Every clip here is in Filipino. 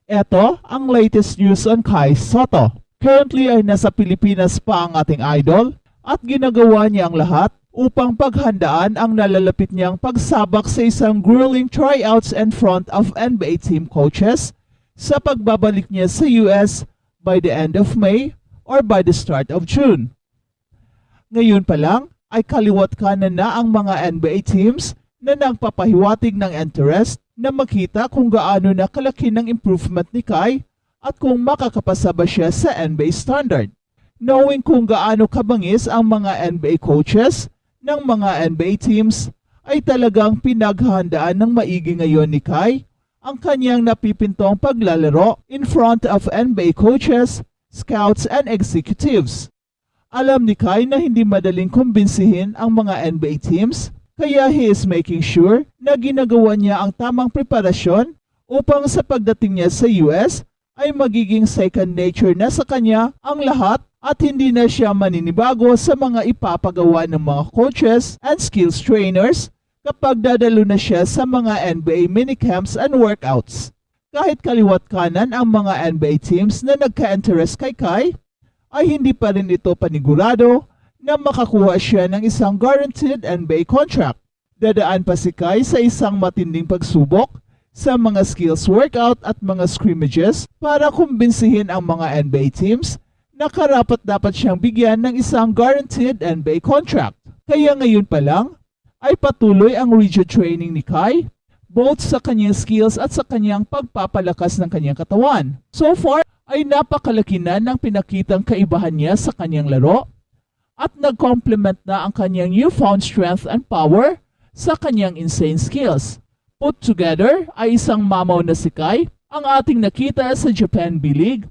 Ito ang latest news on Kai Sotto. Currently ay nasa Pilipinas pa ang ating idol at ginagawa niya ang lahat upang paghandaan ang nalalapit niyang pagsabak sa isang grueling tryouts in front of NBA team coaches sa pagbabalik niya sa US by the end of May or by the start of June. Ngayon pa lang ay kaliwat kanan na ang mga NBA teams na nagpapahiwatig ng interest na makita kung gaano na kalaki ng improvement ni Kai at kung makakapasa ba siya sa NBA standard. Knowing kung gaano kabangis ang mga NBA coaches ng mga NBA teams ay talagang pinaghahandaan ng maigi ngayon ni Kai ang kanyang napipintong paglalaro in front of NBA coaches, scouts and executives. Alam ni Kai na hindi madaling kumbinsihin ang mga NBA teams, kaya he is making sure na ginagawa niya ang tamang preparasyon upang sa pagdating niya sa US ay magiging second nature na sa kanya ang lahat at hindi na siya maninibago sa mga ipapagawa ng mga coaches and skills trainers kapag dadalo na siya sa mga NBA minicamps and workouts. Kahit kaliwat kanan ang mga NBA teams na nagka-interest kay Kai, ay hindi pa rin ito panigurado na makakuha siya ng isang guaranteed NBA contract. Dadaan pa si Kai sa isang matinding pagsubok sa mga skills workout at mga scrimmages para kumbinsihin ang mga NBA teams na karapat-dapat siyang bigyan ng isang guaranteed NBA contract. Kaya ngayon pa lang ay patuloy ang rigid training ni Kai both sa kanyang skills at sa kanyang pagpapalakas ng kanyang katawan. So far ay napakalaki na ng pinakitang kaibahan niya sa kanyang laro at nag-complement na ang kanyang newfound strength and power sa kanyang insane skills. Put together ay isang mamaw na si Kai ang ating nakita sa Japan B-League,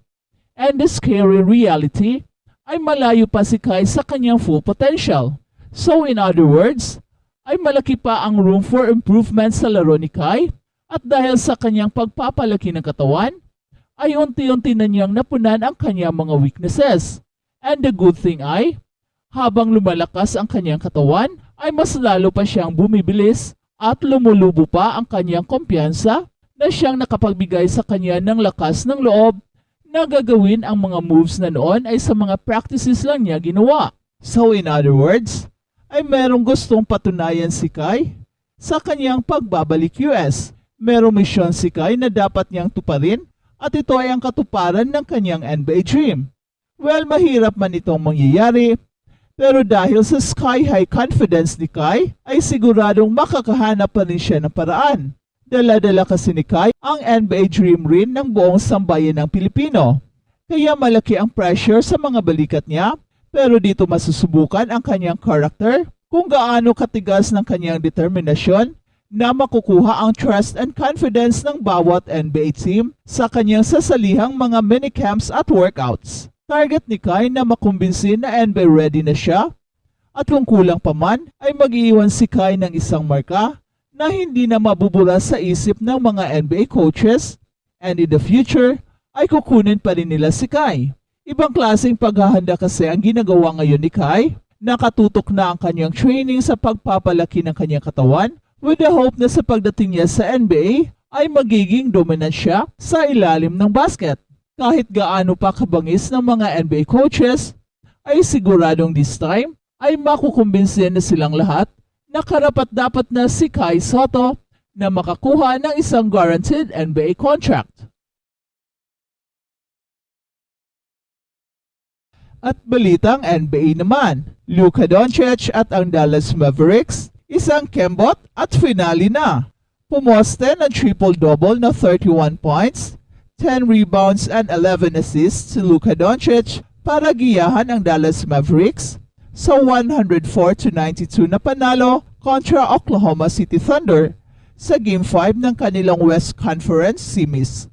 and the scary reality ay malayo pa si Kai sa kanyang full potential. So in other words, ay malaki pa ang room for improvement sa laro ni Kai at dahil sa kanyang pagpapalaki ng katawan, ay unti-unti na niyang napunan ang kanyang mga weaknesses. And the good thing ay, habang lumalakas ang kanyang katawan, ay mas lalo pa siyang bumibilis at lumulubo pa ang kanyang kumpiyansa na siyang nakapagbigay sa kanya ng lakas ng loob na gagawin ang mga moves na noon ay sa mga practices lang niya ginawa. So in other words, ay merong gustong patunayan si Kai sa kanyang pagbabalik US. Merong misyon si Kai na dapat niyang tuparin at ito ay ang katuparan ng kanyang NBA dream. Well, mahirap man itong mangyayari, pero dahil sa sky-high confidence ni Kai, ay siguradong makakahanap pa rin siya ng paraan. Dala-dala kasi ni Kai ang NBA dream rin ng buong sambayan ng Pilipino. Kaya malaki ang pressure sa mga balikat niya, pero dito masusubukan ang kanyang character kung gaano katigas ng kanyang determinasyon na makukuha ang trust and confidence ng bawat NBA team sa kanyang sasalihang mga minicamps at workouts. Target ni Kai na makumbinsin na NBA ready na siya at kung kulang pa man ay mag-iiwan si Kai ng isang marka na hindi na mabubura sa isip ng mga NBA coaches and in the future ay kukunin pa rin nila si Kai. Ibang klaseng paghahanda kasi ang ginagawa ngayon ni Kai. Nakatutok na ang kanyang training sa pagpapalaki ng kanyang katawan with the hope na sa pagdating niya sa NBA ay magiging dominant siya sa ilalim ng basket. Kahit gaano pa kabangis ng mga NBA coaches, ay siguradong this time ay makukumbinsin na silang lahat na karapat-dapat na si Kai Sotto na makakuha ng isang guaranteed NBA contract. At balitang NBA naman, Luka Doncic at ang Dallas Mavericks, isang kembot at finale na. Pumoste ng triple-double na 31 points, 10 rebounds and 11 assists si Luka Doncic para giyahan ang Dallas Mavericks sa 104-92 na panalo kontra Oklahoma City Thunder sa Game 5 ng kanilang West Conference Semis.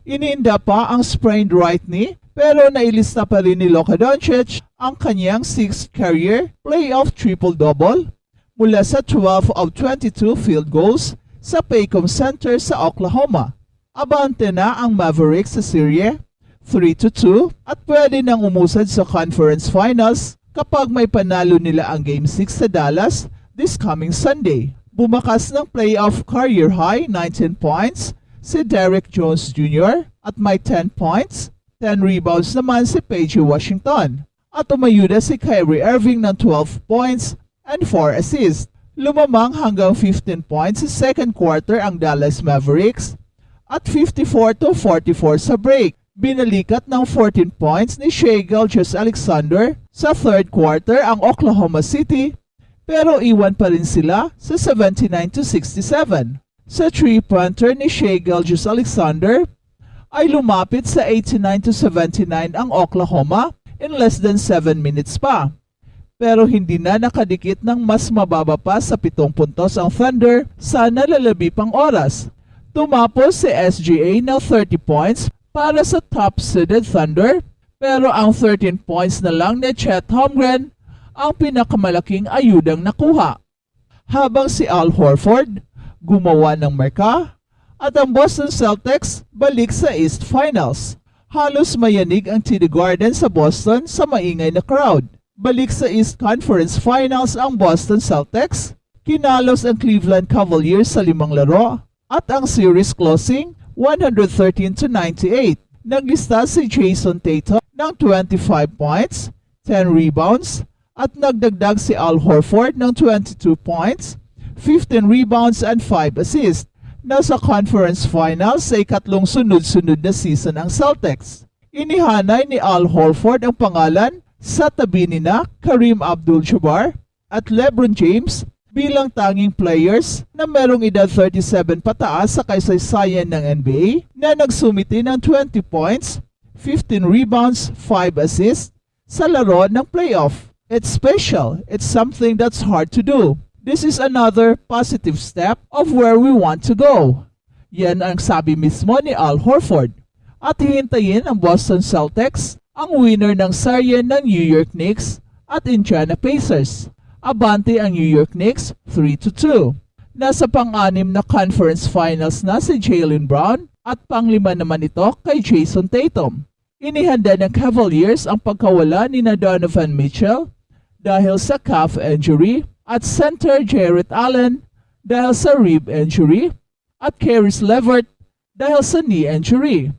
Iniinda pa ang sprained right knee pero nailista pa rin ni Luka Doncic ang kanyang 6th career playoff triple-double mula sa 12 of 22 field goals sa Paycom Center sa Oklahoma. Abante na ang Mavericks sa serye 3-2 at pwede nang umusad sa conference finals kapag may panalo nila ang Game 6 sa Dallas this coming Sunday. Bumakas ng playoff career high 19 points si Derrick Jones Jr. at may 10 points. 10 rebounds naman si PJ Washington. At umayuda si Kyrie Irving ng 12 points and 4 assists. Lumamang hanggang 15 points sa second quarter ang Dallas Mavericks at 54-44 sa break. Binalikat ng 14 points ni Shai Gilgeous-Alexander sa third quarter ang Oklahoma City pero iwan pa rin sila sa 79-67. Sa three-pointer ni Shai Gilgeous-Alexander ay lumapit sa 89-79 ang Oklahoma in less than 7 minutes pa. Pero hindi na nakadikit ng mas mababa pa sa 7 puntos ang Thunder sa nalalabi pang oras. Tumapos si SGA ng 30 points para sa top-seeded Thunder pero ang 13 points na lang ni Chet Holmgren ang pinakamalaking ayudang nakuha. Habang si Al Horford gumawa ng marka at ang Boston Celtics balik sa East Finals. Halos mayanig ang TD Garden sa Boston sa maingay na crowd. Balik sa East Conference Finals ang Boston Celtics, kinalos ang Cleveland Cavaliers sa 5 laro at ang series closing 113-98. Naglista si Jason Tatum ng 25 points, 10 rebounds at nagdagdag si Al Horford ng 22 points, 15 rebounds and 5 assists. Nasa conference finals sa ikatlong sunod-sunod na season ang Celtics. Inihanay ni Al Horford ang pangalan sa tabi ni Kareem Abdul-Jabbar at LeBron James bilang tanging players na merong edad 37 pataas sa kaysaysayan ng NBA na nagsumiti ng 20 points, 15 rebounds, 5 assists sa laro ng playoff. It's special. It's something that's hard to do. This is another positive step of where we want to go. Yan ang sabi mismo ni Al Horford. At hihintayin ang Boston Celtics ang winner ng serye ng New York Knicks at Indiana Pacers. Abante ang New York Knicks 3-2. Nasa pang-anim na conference finals na si Jaylen Brown at pang-5 naman ito kay Jason Tatum. Inihanda ng Cavaliers ang pagkawala ni Donovan Mitchell dahil sa calf injury at center Jarrett Allen dahil sa rib injury at Caris LeVert dahil sa knee injury.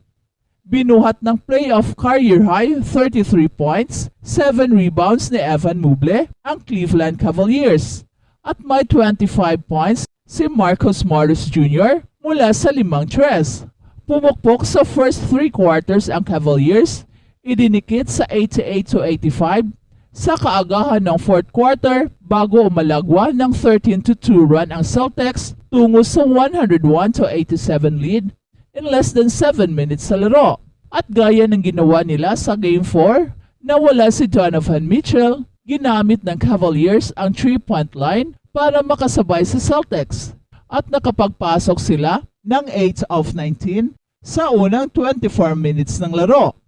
Binuhat ng playoff career high 33 points, 7 rebounds ni Evan Mobley ang Cleveland Cavaliers at may 25 points si Marcus Morris Jr. mula sa 5 threes. Pumukpok sa first 3 quarters ang Cavaliers, idinikit sa 88-85 sa kaagahan ng fourth quarter bago umalagwa ng 13-2 run ang Celtics tungo sa 101-87 lead in less than 7 minutes sa laro. At gaya ng ginawa nila sa Game 4 na wala si Donovan Mitchell, ginamit ng Cavaliers ang 3-point line para makasabay sa Celtics at nakapagpasok sila ng 8 of 19 sa unang 24 minutes ng laro.